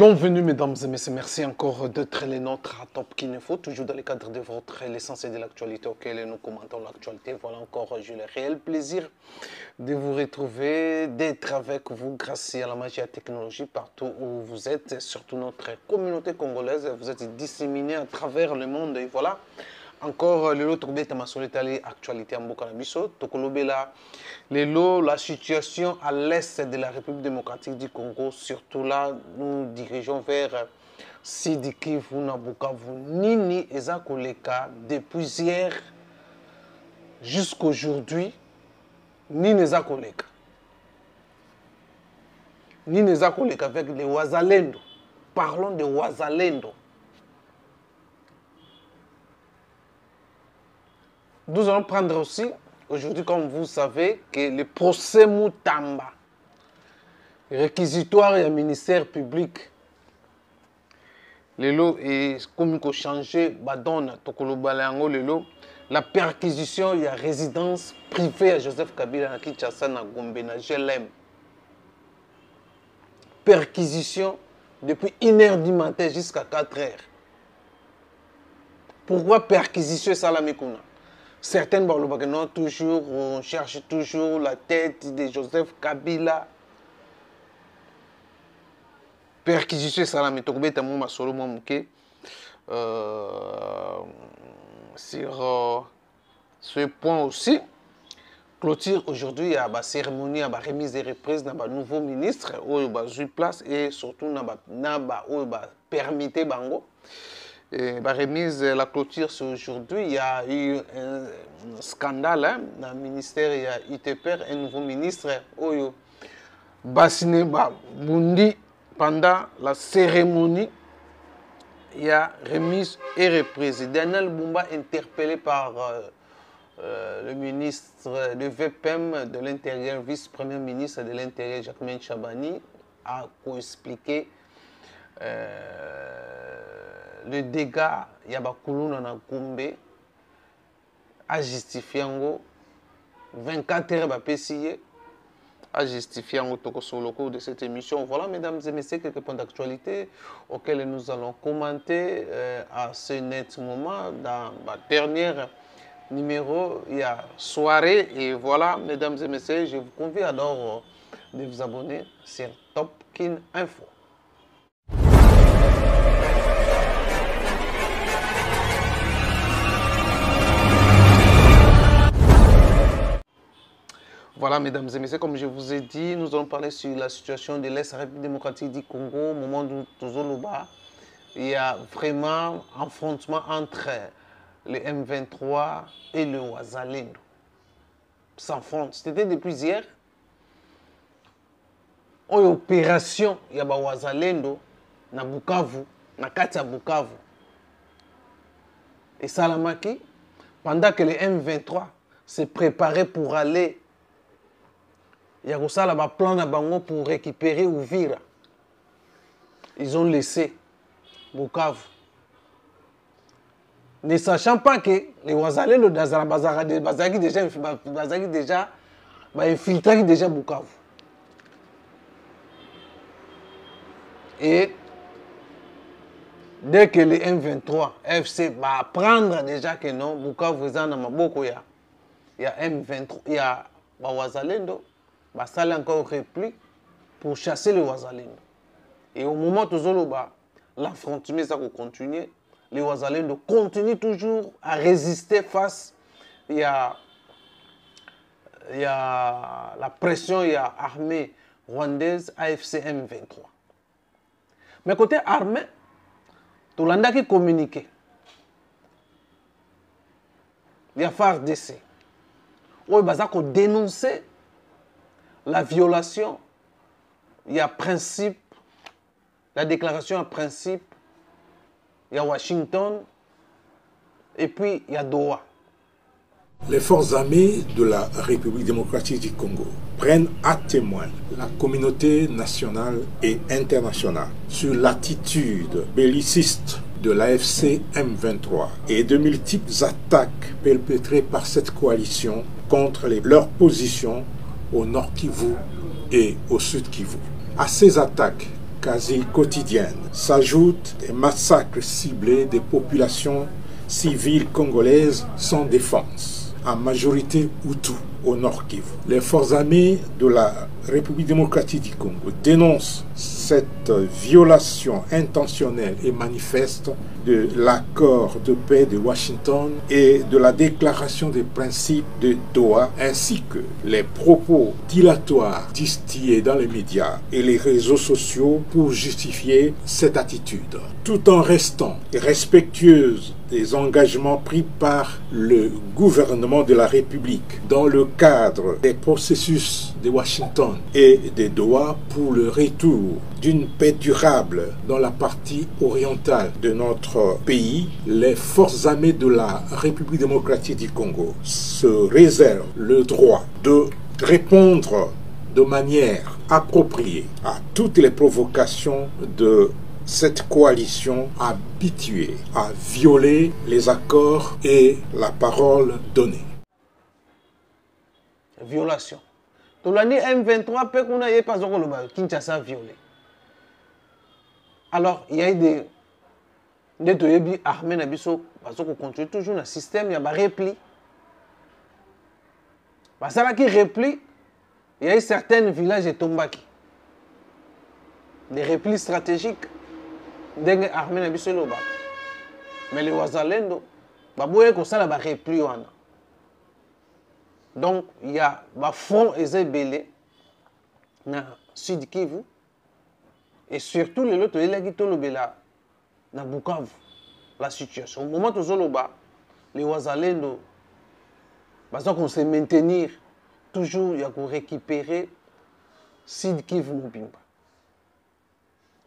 Bienvenue mesdames et messieurs, merci encore d'être les nôtres à Top Kinfo, toujours dans le cadre de votre l'essentiel de l'actualité auquel nous commentons l'actualité. Voilà encore, j'ai le réel plaisir de vous retrouver, d'être avec vous grâce à la magie et à la technologie partout où vous êtes, surtout notre communauté congolaise, vous êtes disséminés à travers le monde et voilà. Encore le lot trouvé ma solitaire actualité en Bokanabiso, Tokolobela, la situation à l'est de la République démocratique du Congo, surtout là, nous dirigeons vers Sidi Kivu, Bukavu, Nini Eza Koleka, depuis hier jusqu'aujourd'hui, Nini Eza Koleka. Nini Eza Koleka avec les Wazalendo. Parlons de Wazalendo. Nous allons prendre aussi, aujourd'hui, comme vous savez, que le procès Moutamba, réquisitoire et ministère public, le lot est comme il changé, badon, tokolobalango, le lot, la perquisition, il y a résidence privée à Joseph Kabila, à Kinshasa, à Gombe, à GLM. Perquisition depuis 1h du matin jusqu'à 4h. Pourquoi perquisition Salamikouna? Certaines non, toujours, on cherche toujours la tête de Joseph Kabila. Perquisition Salami Tokbeta Mouma Solo Mouké sur ce point aussi. Clôture aujourd'hui, il y a une cérémonie, une remise des reprises dans un nouveau ministre, où il y a une place et surtout dans un permis bango. La remise, la clôture, c'est aujourd'hui. Il y a eu un scandale hein, dans le ministère. Il y a UTPR, un nouveau ministre, Oyo Bassine Bundi. Pendant la cérémonie, il y a remise et reprise. Daniel Bumba, interpellé par le ministre de VPM de l'Intérieur, vice-premier ministre de l'Intérieur, Jacquemin Chabani, a expliqué le dégât Yabakuluna na Gombe a justifié 24 heures bapessier a justifié sur le cours de cette émission. Voilà, mesdames et messieurs, quelques points d'actualité auxquels nous allons commenter à ce net moment. Dans ma dernière numéro, il y a soirée. Et voilà, mesdames et messieurs, je vous convie alors de vous abonner sur Top Kin Info. Voilà, mesdames et messieurs, comme je vous ai dit, nous allons parler sur la situation de l'Est République démocratique du Congo. Au moment où Tozoloba, il y a vraiment un affrontement entre le M23 et le Wazalendo. Sans front. C'était depuis hier. En opération, il y a Wazalendo, na Bukavu, na Katia Bukavu. Et Salamaki, pendant que le M23 s'est préparé pour aller. Il y a un plan de Bango pour récupérer Ouvira. Ils ont laissé Bukavu. Ne sachant pas que les Wazalendo Bazaki déjà infiltré déjà Bukavu. Et dès que les M23 FC va apprendre déjà que non, Bukavu est dans Maboko, il y a M23, il y a Wazalendo. Ça a encore repli pour chasser les Wazalendo. Et au moment où l'affrontement va continuer, les Wazalendo continuent toujours à résister face à la pression, il y a l'armée rwandaise AFC M23. Mais côté armée, tout le monde qui communique. Il y a FARDC. Où il va dénoncer la violation, il y a principe, la déclaration à principe, il y a Washington, et puis il y a Doha. Les forces armées de la République démocratique du Congo prennent à témoin la communauté nationale et internationale sur l'attitude belliciste de l'AFC M23 et de multiples attaques perpétrées par cette coalition contre leurs positions au nord Kivu et au sud Kivu. À ces attaques quasi quotidienne. S'ajoutent des massacres ciblés des populations civiles congolaises sans défense, en majorité Hutu, au Nord Kivu. Les forces armées de la République démocratique du Congo dénoncent cette violation intentionnelle et manifeste de l'accord de paix de Washington et de la déclaration des principes de Doha, ainsi que les propos dilatoires distillés dans les médias et les réseaux sociaux pour justifier cette attitude, tout en restant respectueuse des engagements pris par le gouvernement de la République dans le cadre des processus de Washington et de Doha pour le retour d'une paix durable dans la partie orientale de notre pays. Les forces armées de la République démocratique du Congo se réservent le droit de répondre de manière appropriée à toutes les provocations de cette coalition habituée à violer les accords et la parole donnée. Violation. Tout l'année M23, peut qu'on ait pas encore le Kinshasa violé. Alors, il y a eu des armées nabiso parce qu'on continue toujours dans le système, il y a un repli. Parce que qui repli, il y a eu certains villages de Tombaki. Des replis stratégiques. Des armées nabiso loba. Mais les Wazalendo, baboué comme ça là, repli wana. Donc, il y a un front Ezebele dans le sud Kivu et surtout les autres, il y a dans Bukavu, la situation. Au moment où les Wazalendo, parce qu'on sait maintenir, toujours, il y a qu'on récupérer sud Kivu Mubimba.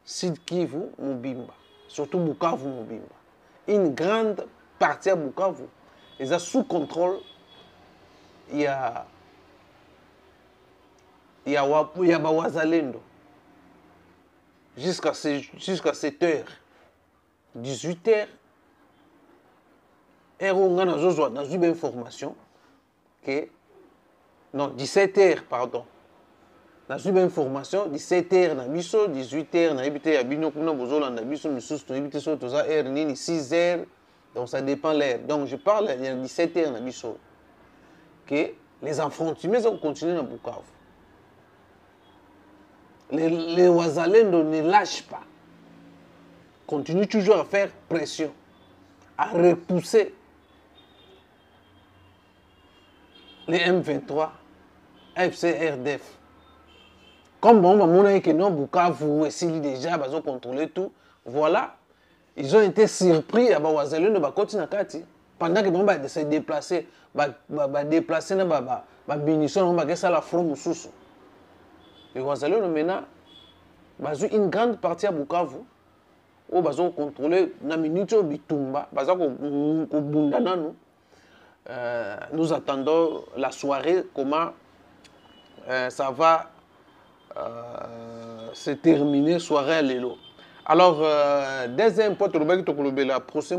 Sud Kivu Mubimba. Surtout Bukavu Mubimba. Une grande partie de Bukavu, ils sont sous contrôle. Il y a Wazalendo jusqu'à 7h, 18h. Et on a dans une information que non, 17h, pardon. Dans une information, 17h, 18h, 6h, donc ça dépend l'heure. Donc je parle, il y a 17h, que les affrontements ont continué dans Bukavu. Les Wazalendo ne lâchent pas. Continuent toujours à faire pression, à repousser les M23, FCRDF. Comme bon, on a dit que non, Bukavu, Essili déjà, ils ont contrôlé tout. Voilà, ils ont été surpris à Wazalendo de continuer à pendant que bon se déplacer, déplacer na munitions na la front mususu. Les Wazalendo maintenant bazu une grande partie à Bukavu où bazo contrôler na minute bitumba, bazo ko bundana nous. Nous attendons la soirée comment ça va se terminer soirée à l'élo. Alors, deuxième point, le procès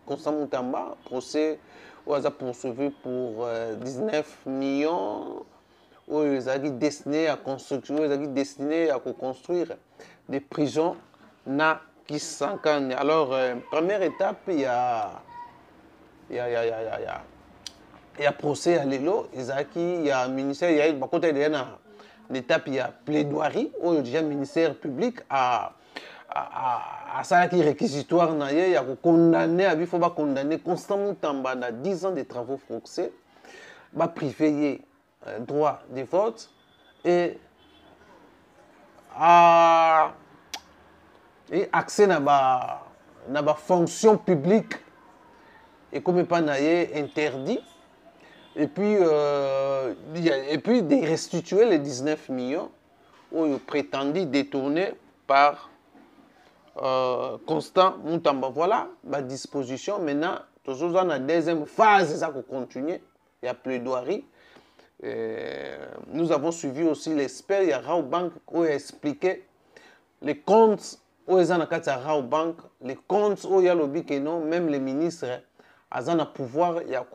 Constant Moutamba, procès où il a poursuivi pour 19 millions, où il a destiné à construire des prisons na Kisangani. Alors, première étape, il y a procès à l'élo, il y a un ministère, il y a une l'étape, il y a plaidoirie, où il y a un ministère public à ça qui est réquisitoire, il y a condamné, il faut condamner Constant Moutamba à 10 ans de travaux forcés, va priver droit de vote et accès à la fonction publique et comme pas interdit. Et puis de restituer les 19 millions où ils prétendaient détourner par Constant Moutamba. Voilà la disposition. Maintenant, toujours dans la deuxième phase, ça continue. Il y a plaidoirie. Nous avons suivi aussi l'expert. Il y a Raobank où il a expliqué les comptes où il y a Raobank, les comptes où il y a le que non, même les ministres, ils ont le pouvoir, il y a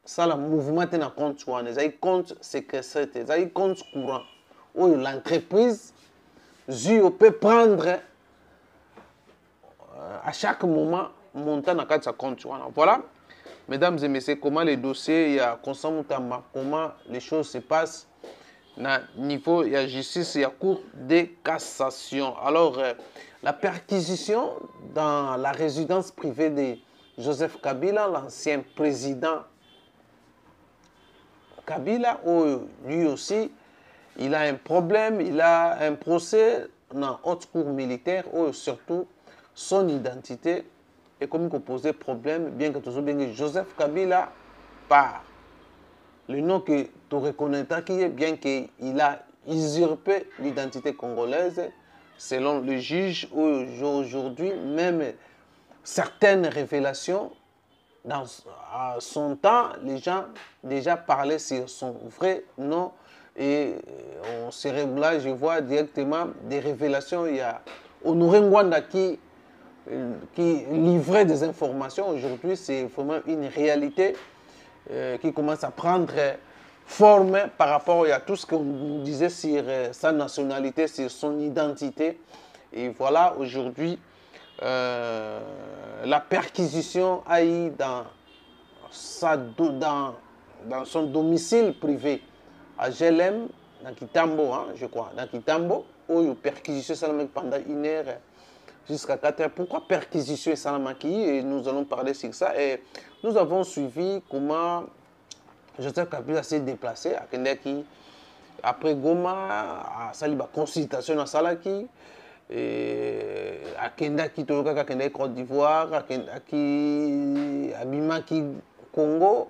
ça le mouvement dans compte il y a compte secret, il y a compte courant où l'entreprise Zuyo peut prendre à chaque moment montant dans sa compte. Voilà, mesdames et messieurs, comment les dossiers, il y a Constant Moutamba, comment les choses se passent na niveau, il y a justice, il y a cour de cassation. Alors, la perquisition dans la résidence privée de Joseph Kabila, l'ancien président Kabila, lui aussi, il a un problème, il a un procès dans haute cour militaire, où surtout son identité est comme qu'on posait problème, bien que toujours bien que Joseph Kabila part. Le nom que tu reconnais, qui est bien qu'il a usurpé l'identité congolaise, selon le juge, aujourd'hui, même certaines révélations, à son temps, les gens déjà parlaient sur son vrai nom. Et on serait là, je vois directement des révélations. Il y a Honoré Ngwanda qui livrait des informations. Aujourd'hui, c'est vraiment une réalité qui commence à prendre forme par rapport à tout ce qu'on nous disait sur sa nationalité, sur son identité. Et voilà, aujourd'hui, la perquisition a eu dans son domicile privé à GLM, dans Kitambo, hein, je crois, dans Kitambo, où il y a perquisition pendant 1 heure jusqu'à 4 heures. Pourquoi perquisition et Salamaki? Et nous allons parler sur ça. Et nous avons suivi comment Joseph Kabila s'est déplacé à Kendaki, après Goma, à Saliba consultation à Salaki, et à Kendaki, à Kendaki Côte d'Ivoire, à Kendaki, à Bimaki, Congo.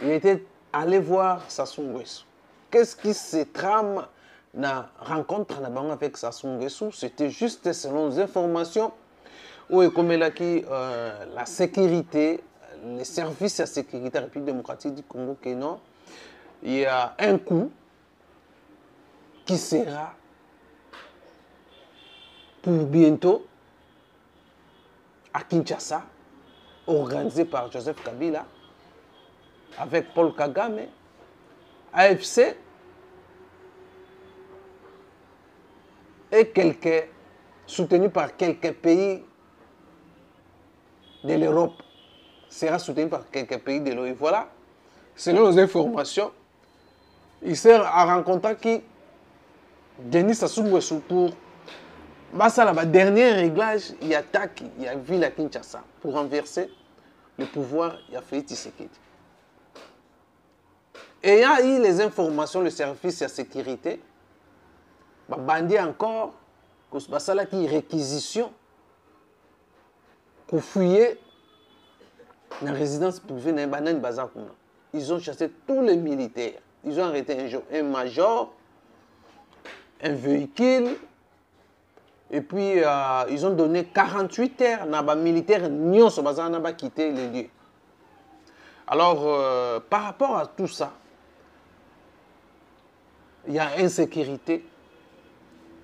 Il était allé voir Sassou Nguesso. Qu'est-ce qui se trame dans la rencontre avec Sassou Nguesso? C'était juste selon les informations où est comme là qui la sécurité, les services de sécurité de la République démocratique du Congo, que non, il y a un coup qui sera pour bientôt à Kinshasa, organisé par Joseph Kabila, avec Paul Kagame, AFC et soutenu par quelques pays de l'Europe, sera soutenu par quelques pays de l'Europe. Voilà, selon les informations, il sert à rencontrer qui Denis Sassou Nguesso pour le dernier réglage, il attaque, il a vu la Kinshasa pour renverser le pouvoir, il a fait Tshisekedi. Ayant eu les informations, le service de sécurité, bandit encore, que ça là qui réquisition, qu'on fouillait dans la résidence privée dans Banan Bazakuna. Ils ont chassé tous les militaires. Ils ont arrêté un major, un véhicule, et puis ils ont donné 48 heures à les militaires n'ont quitté les lieux. Alors, par rapport à tout ça, il y a insécurité,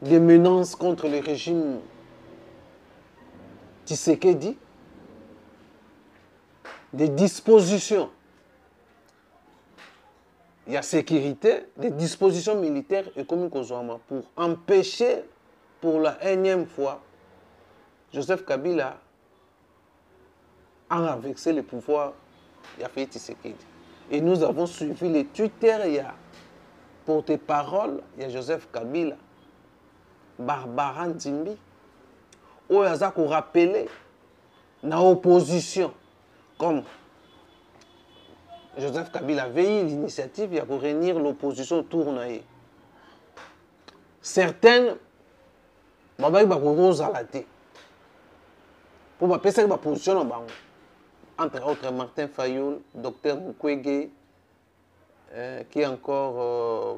des menaces contre le régime Tshisekedi, des dispositions. Il y a sécurité, des dispositions militaires et économiques pour empêcher, pour la énième fois, Joseph Kabila a renversé le pouvoir. Il a fait Tshisekedi. Et nous avons suivi les Twitter, il y a porte-parole, il y a Joseph Kabila, Barbara Nzimbi, où il y a rappelé dans l'opposition, comme Joseph Kabila avait eu l'initiative de réunir l'opposition autour de lui. Certaines, pour passer cette position entre autres Martin Fayoul, Dr Mukwege, qui est encore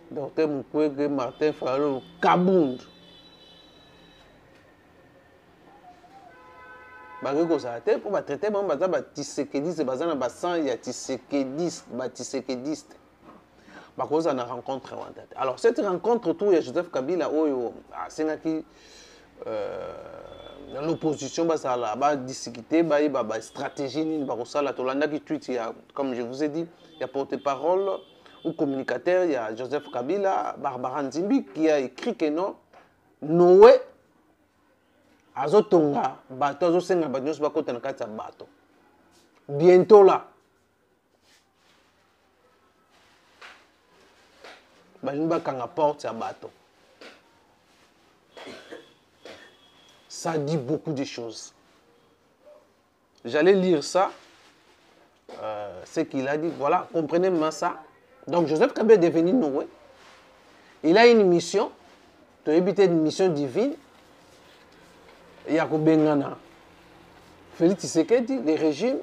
Dr Mukwege, Martin Fayoul, Kabound. Pour traiter Tshisekedi, c'est basé dans sang, il y a Tshisekediste. On a rencontre. Alors, cette rencontre autour de Joseph Kabila, c'est l'opposition, va discuter, stratégie, comme je vous ai dit, il y a porte-parole, ou communicateur, il y a Joseph Kabila, Barbara Nzimbi, qui a écrit que non, Noé, azotonga, bato, azosenga, bato, bakota na kati ya bato. Bientôt là, Bajimba kanga porte ya bato. Ça dit beaucoup de choses. J'allais lire ça, ce qu'il a dit. Voilà, comprenez-moi ça. Donc, Joseph Kabila est devenu Noé. Il a une mission, de éviter une mission divine. Il y a Bengana. Félix Tshisekedi, le régime,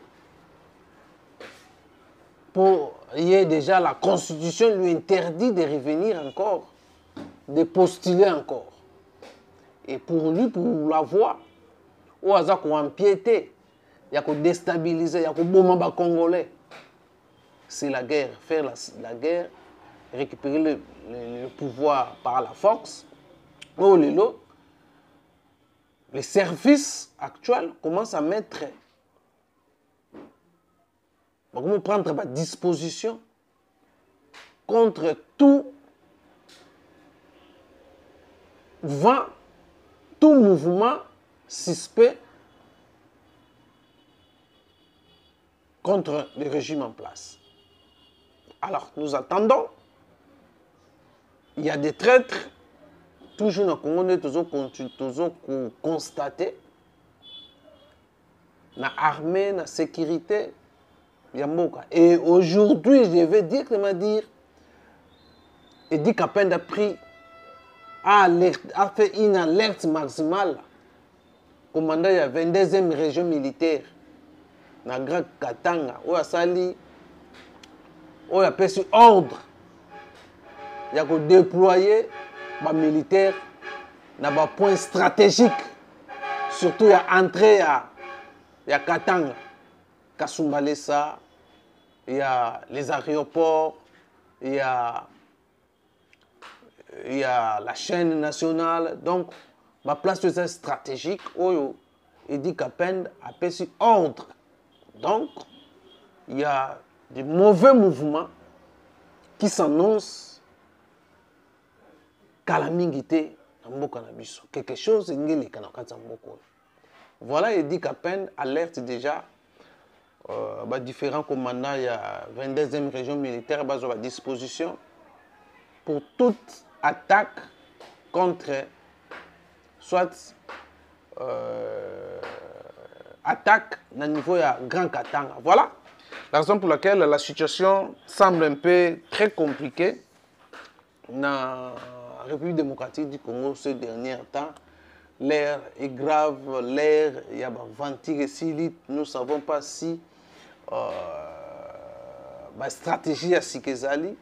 pour y ait déjà la constitution lui interdit de revenir encore, de postuler encore. Et pour lui, pour la voix, ou à empiéter, il y a déstabiliser, il y a bomber Congolais. C'est la guerre, faire la guerre, récupérer le pouvoir par la force. Oh, les services actuels commencent à mettre, comment prendre ma disposition contre tout vent, tout mouvement suspect contre le régime en place. Alors, nous attendons. Il y a des traîtres, toujours dans le Congo, nous constater. Dans l'armée, dans la sécurité, il y a beaucoup. Et aujourd'hui, je vais directement dire, Edi Kapenda a pris, a fait une alerte maximale. Commandant, il y a 22e région militaire. Dans le Grand Katanga, où il y a sali, où il y a perçu ordre. Il y a déployer les militaires dans des points stratégiques. Surtout, il y a entrée à Katanga, Kasumbalesa, il y a les aéroports, il y a la chaîne nationale. Donc, ma place stratégique, où Edi Kapenda a perçu ordre. Donc, il y a des mauvais mouvements qui s'annoncent calamité dans le cannabis. Quelque chose est voilà, Edi Kapenda alerte déjà différents commandants. Il y a 22e région militaire à disposition pour toute attaque contre soit attaque au niveau de Grand Katanga. Voilà la raison pour laquelle la situation semble un peu très compliquée dans la République démocratique du Congo ces derniers temps. L'air est grave, l'air, il y a ventilé si nous ne savons pas si la stratégie à Sikezali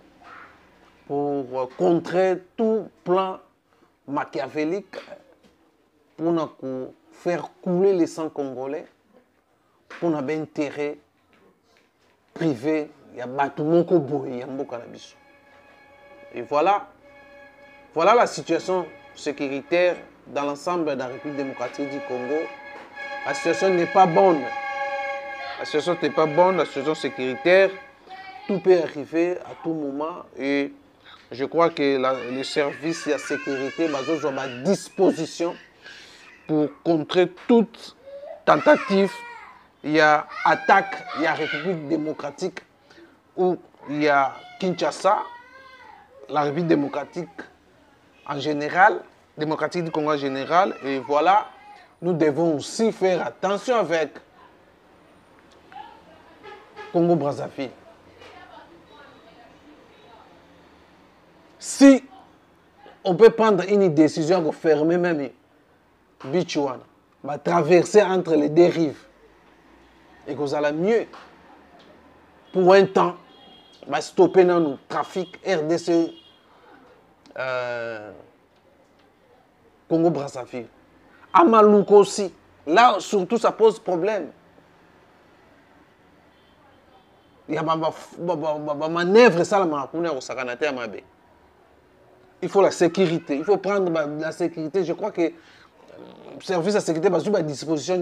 pour contrer tout plan machiavélique pour faire couler les sangs congolais, pour un intérêt privé, il y a Batumoko Boy, il y a Mbokanabiso. Et voilà la situation sécuritaire dans l'ensemble de la République démocratique du Congo. La situation n'est pas bonne. La situation n'est pas bonne, la situation sécuritaire. Tout peut arriver à tout moment. Et je crois que les services de sécurité sont à disposition pour contrer toute tentative. Il y a attaque, il y a République démocratique où il y a Kinshasa, la République démocratique en général, démocratique du Congo en général. Et voilà, nous devons aussi faire attention avec Congo-Brazzaville. Si on peut prendre une décision de fermer même Bichouana, va traverser entre les deux rives et que vous allez mieux pour un temps, va stopper dans le trafic RDC Congo-Brazzaville. À Maluku aussi, là surtout ça pose problème. Il y a ma manœuvre ça la mabe. Il faut la sécurité, il faut prendre la sécurité. Je crois que le service de sécurité va à disposition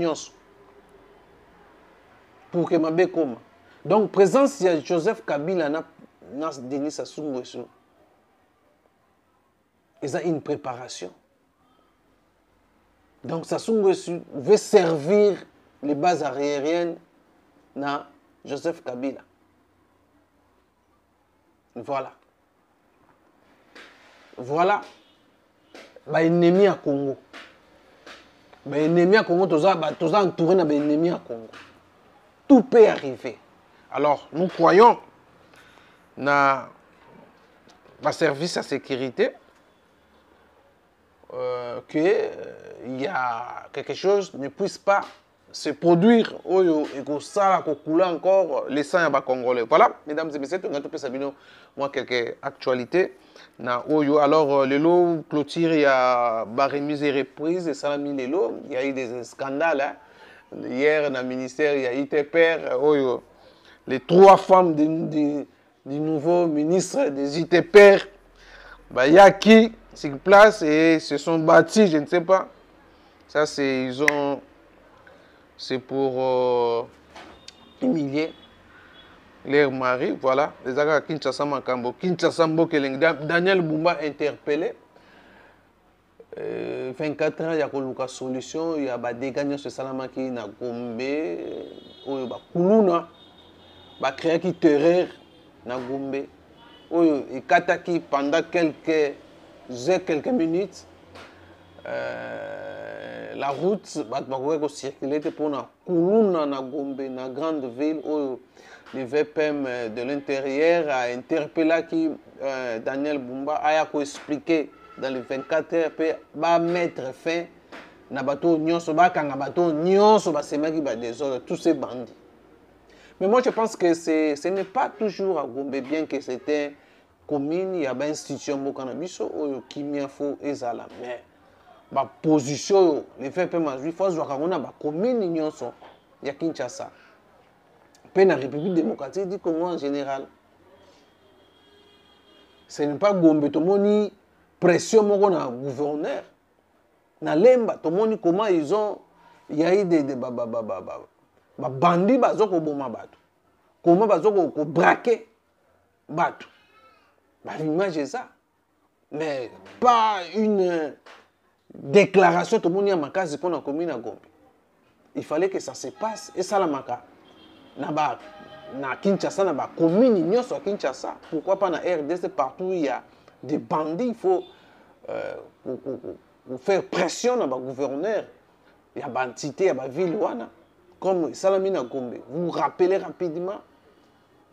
pour que mabe comme. Donc présence de Joseph Kabila Denis Sassou Nguesso. Ils ont une préparation. Donc Sassou Nguesso veut servir les bases aériennes na Joseph Kabila. Voilà. Voilà. Bah ennemi à Congo. Bah ennemi à Congo, tous entourés na ennemi à Congo. Tout peut arriver. Alors nous croyons na ma service à sécurité qu'il y a quelque chose ne puisse pas se produire et que ça coule encore les sangs à Congolais. Voilà, mesdames et messieurs, on a tout moi quelques actualités. Alors, le lot clôture, il y a remise et reprise, et ça il y a eu des scandales. Hein. Hier, dans le ministère, il y a eu les 3 femmes du nouveau ministre des ITPR. Il y a qui sur place et se sont bâtis, je ne sais pas. Ça, c'est pour humilier leur mari, voilà. Les agents Kinshasa Makambo. Kinshasa Mbokeleng. Daniel Bumba interpellé. 24 ans, il y a une solution. Il y a des gagnants sur Salamaki, na Gombe. Il y a Kuluna. Il y a créé qui terreur na Gombe. Il y a Kataki pendant quelques minutes. La route va circuler pour na Kuluna na Gombe, na grande ville où le VPM de l'intérieur a interpellé Daniel Bumba a expliqué dans les 24 heures pour mettre fin na bateau nyonso ba kanga bateau nyonso ba semaki ba désordre tous ces bandits. Mais moi je pense que ce n'est pas toujours à Gombe, bien que c'était commune, il y a une institution mokana biso oyo kimia fo ezala mais ba position les VPM il faut voir qu'on ba commune nyonso ya Kinshasa. La République démocratique du Congo en général. Ce n'est pas Gombe, tout le monde pression mon gouverneur. Na lemba, tout le monde comment ils ont, il y a eu des bandits bazo ko boma bato. Comment bazo ko braquer bato. L'image est ça. Mais pas une déclaration tout le monde y a ma case pour la commune à Gombe. Il fallait que ça se passe et ça la maka. Na Kinshasa, na ba commune nyonso à Kinshasa, pourquoi pas na RDC partout il y a des bandits, il faut faire pression na ba gouverneur, il y a ba entité, il y a ba ville wana comme Salamina Gombe. Vous vous rappelez rapidement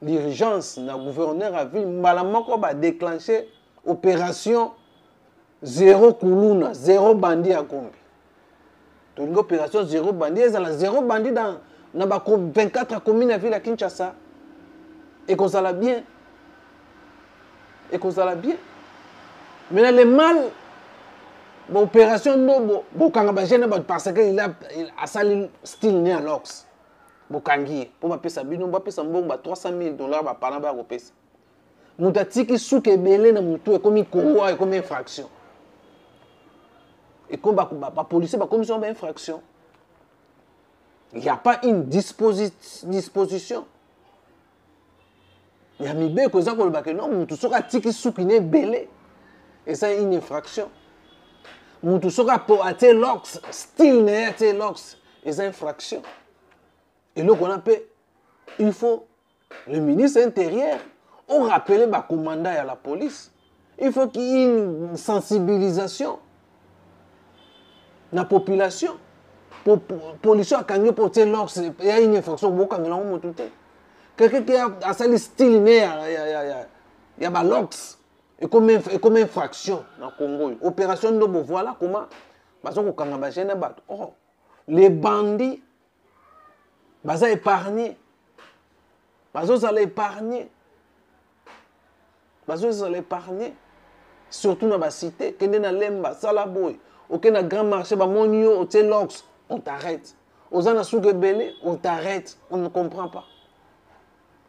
l'urgence na gouverneur à ville malamoko ba déclencher opération zéro kuluna, zéro bandit à Gombe. Donc une opération zéro bandit, il y a zéro bandit dans 24 communes à ville à Kinshasa. Et qu'on s'en bien. Et qu'on s'en bien. Mais les mal, l'opération non, parce qu'il a sali style né à l'Ox. Bokangi. Pour ma pesa bino, ma pesa mbongo 300 000 $, ba pana ba ko pesa. Mutatiki souke belé na mutu comme il Congo et comme infraction. Et comme ba policier ba commission d'infraction. Il n'y a pas une disposition. Il y a mis que ça non, tout ça tiki soukine belé et c'est une infraction. Tout ça pour acheter l'ox, style n'est acheter l'ox et c'est une infraction. Et là qu'on appelle, il faut le ministre intérieur on rappelle le commandant à la police. Il faut qu'il y ait une sensibilisation de la population. Pour police à Kangé pour il y a une infraction beaucoup de tout. Quelqu'un qui a ça style il y a l'ox et comme infraction dans le Congo. Opération de voilà comment parce que les bandits ils épargner. Ils allaient épargner. Ils allaient épargner. Surtout dans la cité, quand on a lemba, salaboy, aucun grand marché, monio, au lox. On t'arrête. Aux Anasougebele, on t'arrête. On ne comprend pas.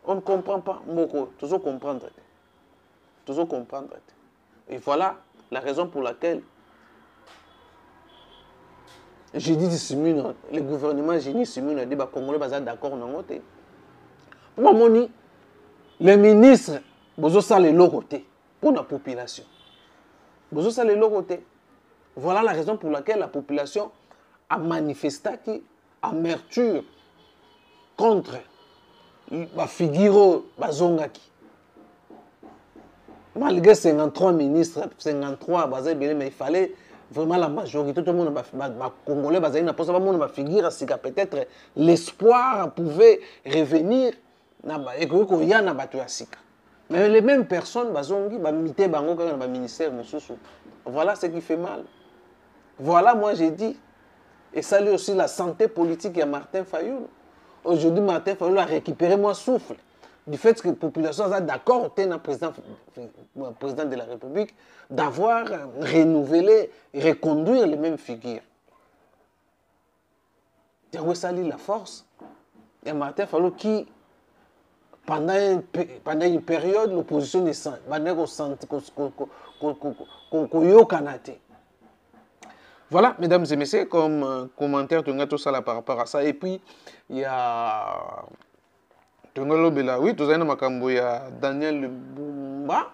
On ne comprend pas. Moko, toujours comprendre. Toujours comprendre. Et voilà la raison pour laquelle j'ai dit Simune, le gouvernement, j'ai dit Simune, les Congolais sont d'accord dans le côté. Pour moi, le ministre Bozo ça les côté pour la population. Bozo ça les côté. Voilà la raison pour laquelle la population a manifesté qui amertume contre la figure bazongaki. Malgré 53 ministres, 53 mais il fallait vraiment la majorité, tout le monde, Congolais, peut-être l'espoir pouvait revenir mais les mêmes personnes, voilà ce qui fait mal. Voilà, moi j'ai dit, et ça lui aussi la santé politique de Martin Fayoulou. Aujourd'hui, Martin Fayoulou a récupéré mon souffle. Du fait que la population est d'accord, le président de la République, d'avoir renouvelé et reconduire les mêmes figures. Il y a la force. Il y a Martin Fayoulou qui, pendant une période, l'opposition est voilà, mesdames et messieurs, comme commentaire, tout ça là par rapport à ça. Et puis, il y a... Oui, tout ça, il y a Daniel Bumba.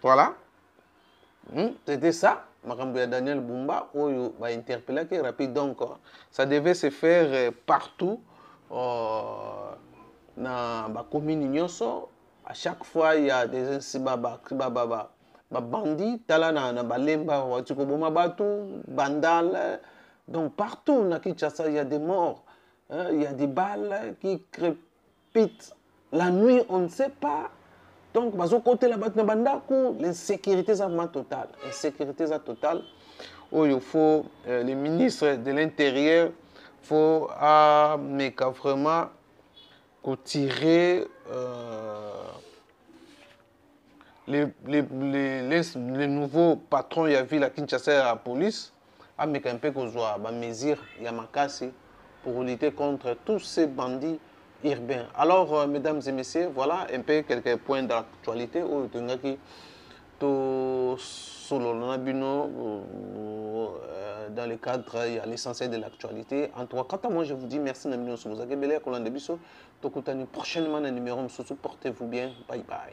Voilà. C'était ça. Daniel Bumba, où il a interpellé qui est rapide. Donc, ça devait se faire partout. Dans la commune. À chaque fois, il y a des incidents. Bandits, talana balemba watikoboma batu, bandal. Donc partout na Kinshasa, il y a des morts, il y a des balles qui crépitent. La nuit, on ne sait pas. Donc bazo côté la batu na bandako, l'insécurité est vraiment totale. L'insécurité est totale. Oh, il faut les ministres de l'Intérieur, il faut mais vraiment tirer les nouveaux patrons, il y a vu la Kinshasa à la police, avec un peu qu'on soit mesure, il y a Makassi pour lutter contre tous ces bandits urbains. Alors, mesdames et messieurs, voilà un peu quelques points d'actualité où dans le cadre, il y a l'essentiel de l'actualité. En tout cas, moi je vous dis merci, prochainement un numéro, portez-vous bien, bye bye.